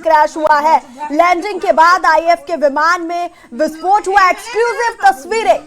Crash हुआ है। Landing के बाद आईएएफ के विमान में विस्फोट हुआ। एक्सक्लूसिव तस्वीरें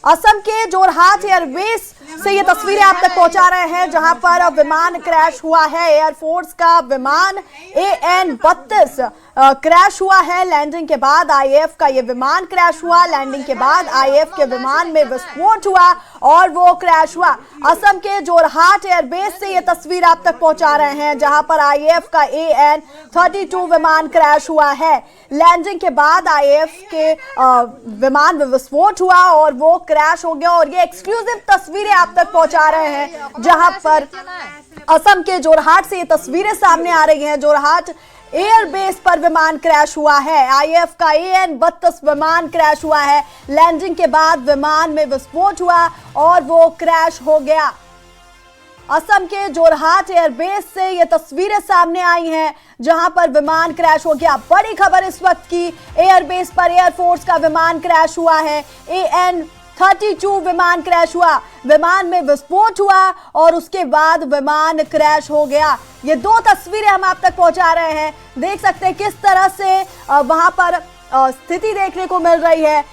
असम के जोरहाट एयरबेस से ये तस्वीरें आप तक पहुंचा रहे हैं, जहां पर विमान क्रैश हुआ है। एयरफोर्स का विमान AN-32 क्रैश हुआ है। लैंडिंग के बाद आईएएफ का ये विमान क्रैश हुआ। लैंडिंग के बाद आईएएफ के विमान में विस्फोट हुआ और वो क्रैश हुआ। असम के जोरहाट एयरबेस से ये तस्वीर आप तक पहुंचा रहे हैं, जहां पर आईएएफ का AN-32 विमान क्रैश हुआ है। लैंडिंग के बाद आईएएफ के विमान में विस्फोट हुआ और वो क्रैश हो गया। और ये एक्सक्लूसिव तस्वीरें आप तक पहुंचा रहे हैं, जहां पर असम के जोरहाट से ये तस्वीरें सामने आ रही हैं। जोरहाट एयरबेस पर विमान क्रैश हुआ है। आईएएफ का AN-32 विमान क्रैश हुआ है। लैंडिंग के बाद विमान में विस्फोट हुआ और वो क्रैश हो गया। असम के जोरहाट एयरबेस से ये तस्वीरें सामने आई हैं, जहां पर विमान क्रैश हो गया। बड़ी खबर इस वक्त की, एयरबेस पर एयरफोर्स का विमान क्रैश हुआ है। AN-32 विमान क्रैश हुआ, विमान में विस्फोट हुआ और उसके बाद विमान क्रैश हो गया। ये दो तस्वीरें हम आप तक पहुंचा रहे हैं। देख सकते हैं किस तरह से वहां पर स्थिति देखने को मिल रही है।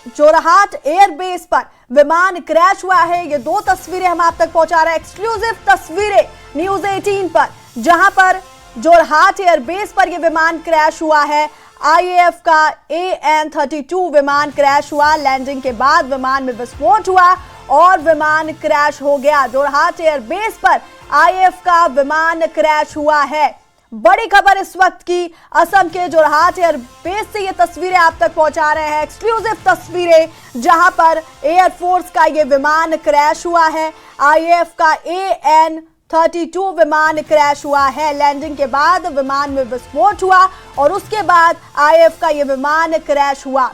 जोरहाट एयरबेस पर विमान क्रैश हुआ है। ये दो तस्वीरें हम आप तक पहुंचा रहे हैं, एक्सक्लूसिव तस्वीरें न्यूज़ 18 पर, जहां पर जोरहाट एयरबेस पर ये विमान क्रैश हुआ है। आईएएफ का AN-32 विमान क्रैश हुआ। लैंडिंग के बाद विमान में विस्फोट हुआ और विमान क्रैश हो गया। जोरहाट एयरबेस पर आईएएफ का विमान क्रैश हुआ है। बड़ी खबर इस वक्त की, असम के जोरहाट एयरबेस से ये तस्वीरें आप तक पहुंचा रहे हैं, एक्सक्लूसिव तस्वीरें, जहां पर एयरफोर्स का ये विमान क्रैश हुआ है। आईएएफ का AN-32 विमान क्रैश हुआ है। लैंडिंग के बाद विमान में विस्फोट हुआ और उसके बाद आईएएफ का ये विमान क्रैश हुआ।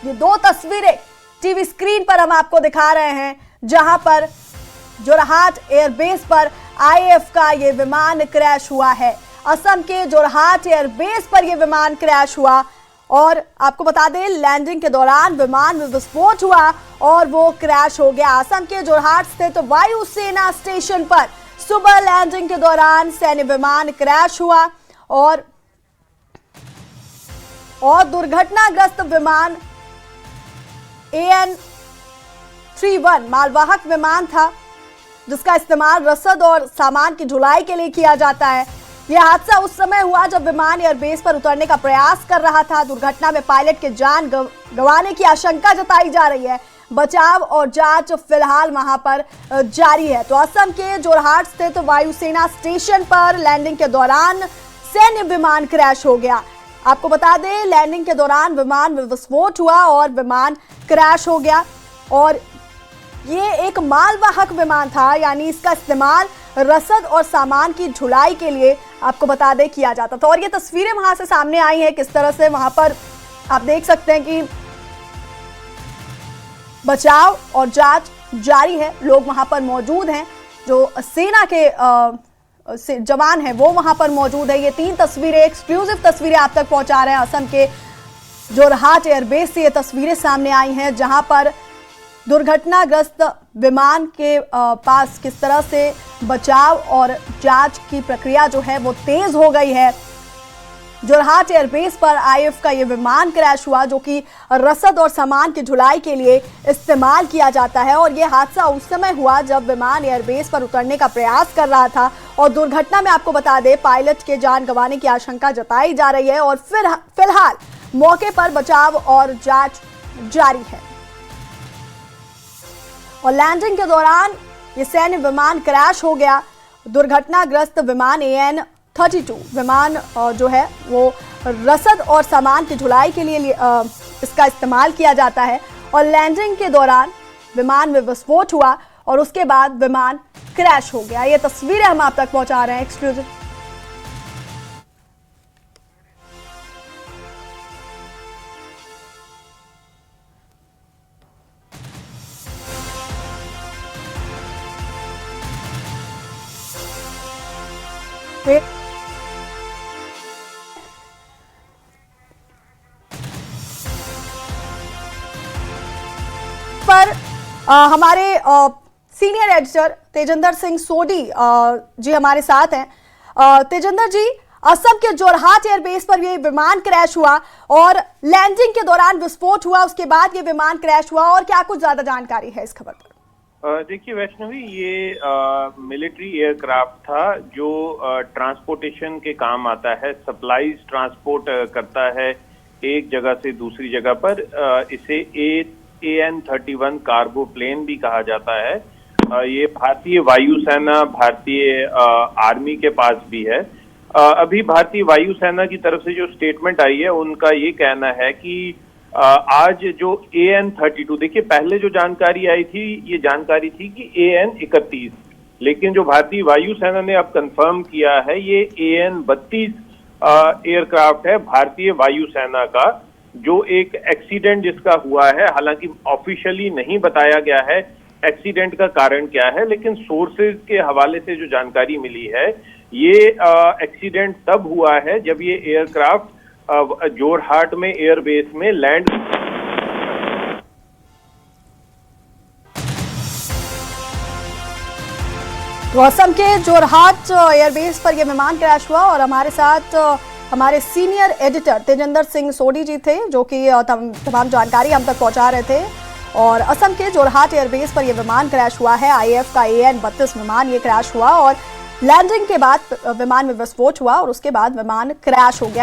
ये दो तस्वीरें टीवी स्क्रीन पर हम आपको दिखा रहे हैं, जहां पर जोरहाट एयरबेस पर आईएएफ का ये विमान क्रैश हुआ है। असम के जोरहाट एयरबेस पर ये विमान क्रैश हुआ और आपको बता दें, लैंडिंग के दौरान विमान में विस्फोट हुआ और वो क्रैश हो गया। असम के जोरहाट स्थित वायुसेना स्टेशन पर सुबह लैंडिंग के दौरान सैन्य विमान क्रैश हुआ और दुर्घटनाग्रस्त विमान AN-31 मालवाहक विमान था, जिसका इस्तेमाल रसद और सामान की ढुलाई के लिए किया जाता है। यह हादसा उस समय हुआ जब विमान एयरबेस पर उतरने का प्रयास कर रहा था। दुर्घटना में पायलट के जान गंवाने की आशंका जताई जा रही है। बचाव और जांच फिलहाल वहां पर जारी है। तो असम के जोरहाट स्थित वायुसेना स्टेशन पर लैंडिंग के दौरान सैन्य विमान क्रैश हो गया। आपको बता दें, लैंडिंग के दौरान विमान में विस्फोट हुआ और विमान क्रैश हो गया। और ये एक मालवाहक विमान था, यानी इसका इस्तेमाल रसद और सामान की ढुलाई के लिए आपको बता दें किया जाता था। और ये तस्वीरें वहां से सामने आई हैं, किस तरह से वहां पर आप देख सकते हैं कि बचाव और जांच जारी है। लोग वहां पर मौजूद हैं, जो सेना के जवान हैं वो वहां पर मौजूद है। ये तीन तस्वीरें, एक्सक्लूसिव तस्वीरें आप तक पहुंचा रहे हैं। असम के जोरहाट एयरबेस से ये तस्वीरें सामने आई हैं, जहां पर दुर्घटनाग्रस्त विमान के पास किस तरह से बचाव और जांच की प्रक्रिया जो है वो तेज हो गई है। जोरहाट एयरबेस पर आईएएफ का ये विमान क्रैश हुआ, जो कि रसद और सामान की ढुलाई के लिए इस्तेमाल किया जाता है। और ये हादसा उस समय हुआ जब विमान एयरबेस पर उतरने का प्रयास कर रहा था। और दुर्घटना में आपको बता दें, पायलट के जान गंवाने की आशंका जताई जा रही है और फिलहाल मौके पर बचाव और जांच जारी है। और लैंडिंग के दौरान ये सैन्य विमान क्रैश हो गया। दुर्घटनाग्रस्त विमान AN-32 विमान जो है वो रसद और सामान की ढुलाई के लिए इसका इस्तेमाल किया जाता है। और लैंडिंग के दौरान विमान में विस्फोट हुआ और उसके बाद विमान क्रैश हो गया। ये तस्वीरें हम आप तक पहुंचा रहे हैं, एक्सक्लूसिव। पर हमारे सीनियर एडिटर तेजिंदर सिंह सोडी जी हमारे साथ हैं। तेजिंदर जी, असम के जोरहाट एयरबेस पर ये विमान क्रैश हुआ और लैंडिंग के दौरान विस्फोट हुआ, उसके बाद ये विमान क्रैश हुआ। और क्या कुछ ज्यादा जानकारी है इस खबर पर? देखिए वैष्णवी, ये मिलिट्री एयरक्राफ्ट था जो ट्रांसपोर्टेशन के काम आता है, सप्लाईज ट्रांसपोर्ट करता है एक जगह से दूसरी जगह पर। इसे AN-31 कार्गो प्लेन भी कहा जाता है। ये भारतीय वायुसेना, भारतीय आर्मी के पास भी है। अभी भारतीय वायुसेना की तरफ से जो स्टेटमेंट आई है उनका ये कहना है कि आज जो AN-32, देखिए पहले जो जानकारी आई थी ये जानकारी थी कि AN-31, लेकिन जो भारतीय वायुसेना ने अब कंफर्म किया है ये AN-32 एयरक्राफ्ट है भारतीय वायुसेना का, जो एक एक्सीडेंट जिसका हुआ है। हालांकि ऑफिशियली नहीं बताया गया है एक्सीडेंट का कारण क्या है, लेकिन सोर्सेज के हवाले से जो जानकारी मिली है ये एक्सीडेंट तब हुआ है जब ये एयरक्राफ्ट जोरहाट में एयरबेस में लैंड। तो असम के जोरहाट एयरबेस पर यह विमान क्रैश हुआ और हमारे साथ हमारे सीनियर एडिटर तेजिंदर सिंह सोडी जी थे, जो कि तमाम जानकारी हम तक पहुंचा रहे थे। और असम के जोरहाट एयरबेस पर यह विमान क्रैश हुआ है, IAF का AN-32 विमान ये क्रैश हुआ और लैंडिंग के बाद विमान में विस्फोट हुआ और उसके बाद विमान क्रैश हो गया।